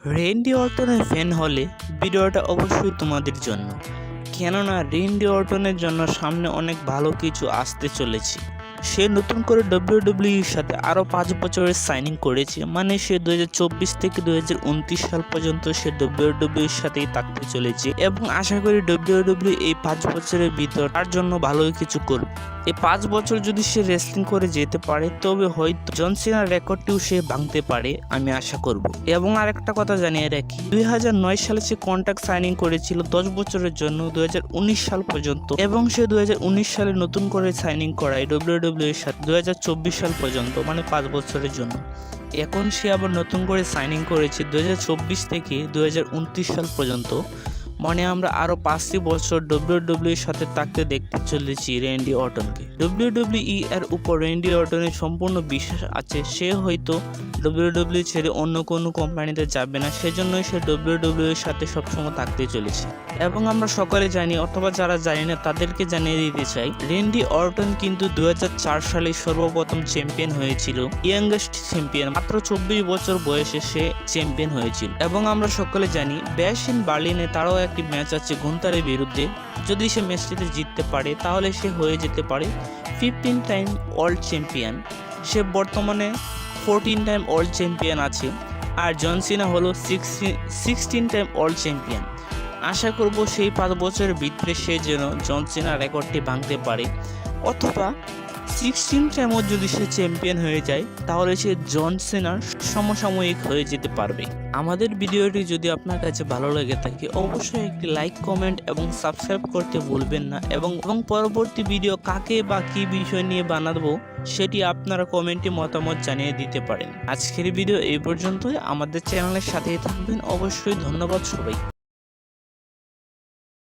Randy অর্টনের fan হলে ভিডিওটা অবশ্যই তোমাদের জন্য, কেননা রেন্ডি অর্টনের জন্য সামনে অনেক ভালো কিছু আসতে চলেছে। সে নতুন করে ডাব্লিউডাব্লিউইর সাথে আরও 5 বছরের সাইনিং করেছে, মানে সে 2024 থেকে 2029 সাল পর্যন্ত সে ডাব্লিউডাব্লিউইর সাথেই থাকতে চলেছে এবং আশা করি ডাব্লিউডাব্লিউ এই 5 বছরের ভিতর তার জন্য ভালোই কিছু করবে। এই 5 বছর যদি সে রেসলিং করে যেতে পারে তবে হয়তো জন সিনার রেকর্ডটিও সে ভাঙতে পারে, আমি আশা করব। এবং আরেকটা কথা জানিয়ে রাখি, 2009 সালে সে কন্ট্রাক্ট সাইনিং করেছিল 10 বছরের জন্য 2019 সাল পর্যন্ত, এবং সে 2019 সালে নতুন করে সাইনিং করায় ডাব্লিউডাব্লিউ এর সাথে 2024 সাল পর্যন্ত, মানে 5 বছরের জন্য। এখন সে আবার নতুন করে সাইনিং করেছে 2024 থেকে 2029 সাল পর্যন্ত, মানে আমরা আরও 5টি বছর ডাব্লিউডাব্লিউ এর সাথে থাকতে দেখতে চলেছি রেন্ডি অর্টনকে। ডাব্লিউডাব্লিউই এর উপর রেন্ডি অর্টনের সম্পূর্ণ বিশ্বাস আছে, সে হয়তো ডাব্লিউডাব্লিউ ছেড়ে অন্য কোনো কোম্পানিতে যাবে না, সেজন্যই সে ডাব্লিউডাব্লিউ এর সাথে সবসময় থাকতে চলেছে। এবং আমরা সকলে জানি, অথবা যারা জানি না তাদেরকে জানিয়ে দিতে চাই, রেন্ডি অর্টন কিন্তু 2004 সালে সর্বপ্রথম চ্যাম্পিয়ন হয়েছিল, ইয়াংগেস্ট চ্যাম্পিয়ন, মাত্র 24 বছর বয়সে সে চ্যাম্পিয়ন হয়েছিল। এবং আমরা সকলে জানি ব্যাশ ইন বার্লিনে তারও একটি ম্যাচ আছে গুন্থারের বিরুদ্ধে, যদি সে ম্যাচটিতে জিততে পারে তাহলে সে হয়ে যেতে পারে 15 টাইম ওয়ার্ল্ড চ্যাম্পিয়ন। সে বর্তমানে 14 টাইম ওয়ার্ল্ড চ্যাম্পিয়ন আছে, আর জন সিনা হলো 16 টাইম ওয়ার্ল্ড চ্যাম্পিয়ন। আশা করব সেই 5 বছরের ভিতরে সে যেন জন সিনার রেকর্ডটি ভাঙতে পারে, অথবা 16 টাইমও যদি সে চ্যাম্পিয়ন হয়ে যায় তাহলে সে জন সিনার সমসাময়িক হয়ে যেতে পারবে। আমাদের ভিডিওটি যদি আপনার কাছে ভালো লেগে থাকে অবশ্যই একটি লাইক, কমেন্ট এবং সাবস্ক্রাইব করতে ভুলবেন না, এবং পরবর্তী ভিডিও কাকে বা কী বিষয় নিয়ে বানাবো সেটি আপনারা কমেন্টে মতামত জানিয়ে দিতে পারেন। আজকের ভিডিও এই পর্যন্তই, আমাদের চ্যানেলের সাথেই থাকবেন অবশ্যই। ধন্যবাদ সবাই।